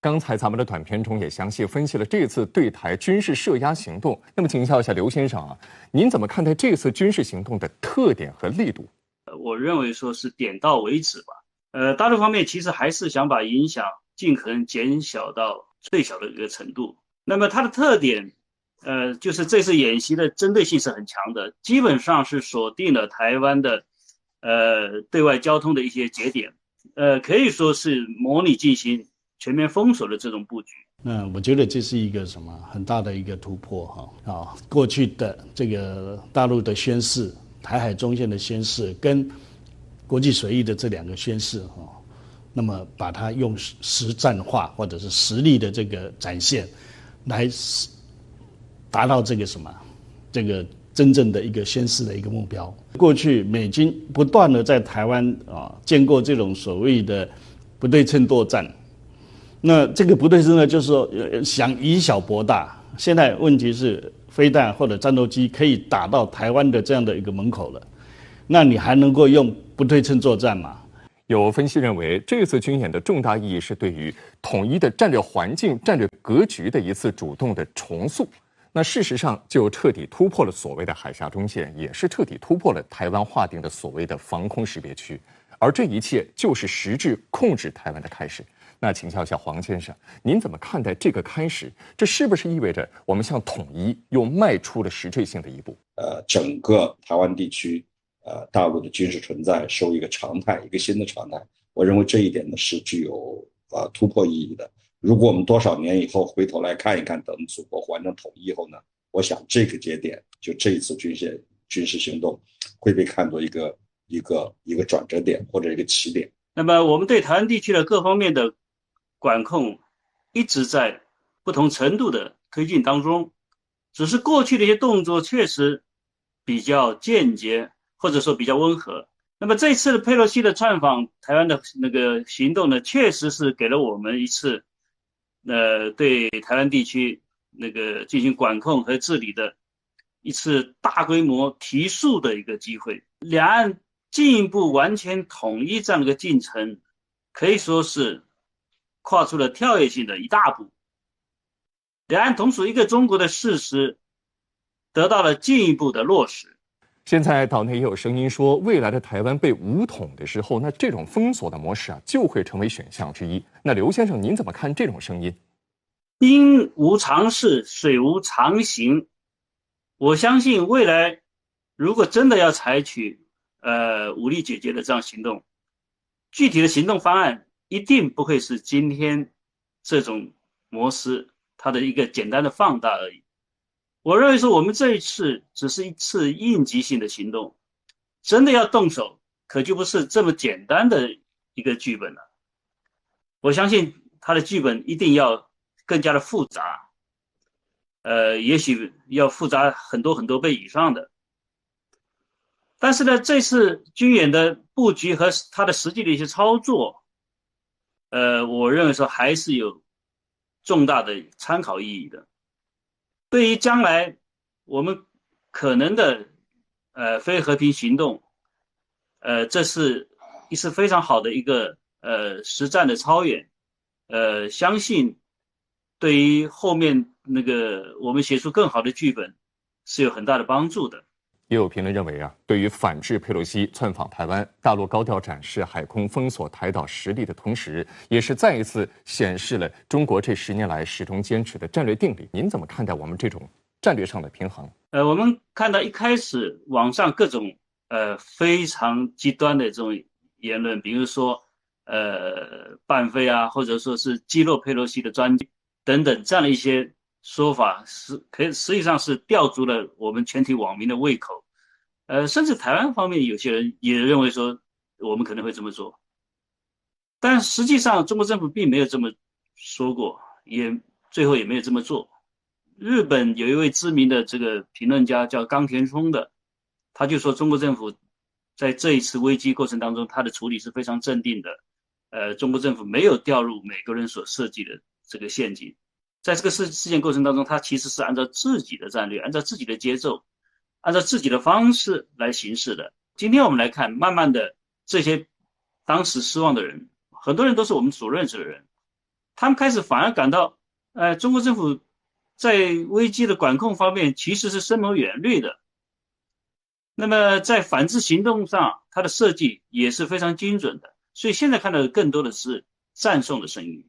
刚才咱们的短片中也详细分析了这次对台军事涉压行动。那么请教一下刘先生啊，您怎么看待这次军事行动的特点和力度？我认为说是点到为止吧。大陆方面其实还是想把影响尽可能减小到最小的一个程度。那么它的特点，就是这次演习的针对性是很强的，基本上是锁定了台湾的对外交通的一些节点，可以说是模拟进行全面封锁的这种布局。那我觉得这是一个很大的一个突破哈过去的这个大陆的宣示，台海中线的宣示跟国际水域的这两个宣示那么把它用实战化或者是实力的这个展现，来达到这个真正的一个宣示的一个目标。过去美军不断的在台湾见过这种所谓的不对称作战，那这个不对称呢，就是说想以小博大。现在问题是飞弹或者战斗机可以打到台湾的这样的一个门口了，那你还能够用不对称作战吗？有分析认为，这次军演的重大意义是对于统一的战略环境、战略格局的一次主动的重塑。那事实上就彻底突破了所谓的海峡中线，也是彻底突破了台湾划定的所谓的防空识别区，而这一切就是实质控制台湾的开始。那请教一下黄先生，您怎么看待这个开始？这是不是意味着我们向统一又迈出了实质性的一步？整个台湾地区大陆的军事存在受一个常态，一个新的常态。我认为这一点呢是具有突破意义的。如果我们多少年以后回头来看一看，等祖国完成统一后呢，我想这个节点，就这一次军事行动会被看作一个转折点或者一个起点。那么我们对台湾地区的各方面的管控一直在不同程度的推进当中，只是过去的一些动作确实比较间接，或者说比较温和。那么这次的佩洛西的窜访台湾的那个行动呢，确实是给了我们一次对台湾地区那个进行管控和治理的一次大规模提速的一个机会。两岸进一步完全统一这样的一个进程，可以说是跨出了跳跃性的一大步。两岸同属一个中国的事实得到了进一步的落实。现在岛内也有声音说，未来的台湾被武统的时候，那这种封锁的模式就会成为选项之一。那刘先生您怎么看这种声音？兵无常势，水无常形。我相信未来如果真的要采取武力解决的这样行动，具体的行动方案一定不会是今天这种模式它的一个简单的放大而已。我认为说我们这一次只是一次应急性的行动，真的要动手可就不是这么简单的一个剧本了。我相信它的剧本一定要更加的复杂，也许要复杂很多很多倍以上的。但是呢，这次军演的布局和它的实际的一些操作，我认为说还是有重大的参考意义的。对于将来我们可能的非和平行动，这是一次非常好的一个实战的操演，相信对于后面那个我们写出更好的剧本是有很大的帮助的。也有评论认为对于反制佩洛西窜访台湾，大陆高调展示海空封锁台岛实力的同时，也是再一次显示了中国这10年来始终坚持的战略定力。您怎么看待我们这种战略上的平衡？我们看到一开始网上各种非常极端的这种言论，比如说半飞或者说是击落佩洛西的专机等等，这样的一些说法实际上是吊足了我们全体网民的胃口。甚至台湾方面有些人也认为说我们可能会这么做，但实际上中国政府并没有这么说过，最后也没有这么做。日本有一位知名的这个评论家叫冈田聪的，他就说中国政府在这一次危机过程当中，他的处理是非常镇定的。中国政府没有掉入美国人所设计的这个陷阱，在这个事件过程当中，他其实是按照自己的战略，按照自己的节奏，按照自己的方式来行事的。今天我们来看，慢慢的这些当时失望的人，很多人都是我们所认识的人，他们开始反而感到，中国政府在危机的管控方面其实是深谋远虑的。那么在反制行动上，它的设计也是非常精准的。所以现在看到的更多的是赞颂的声音。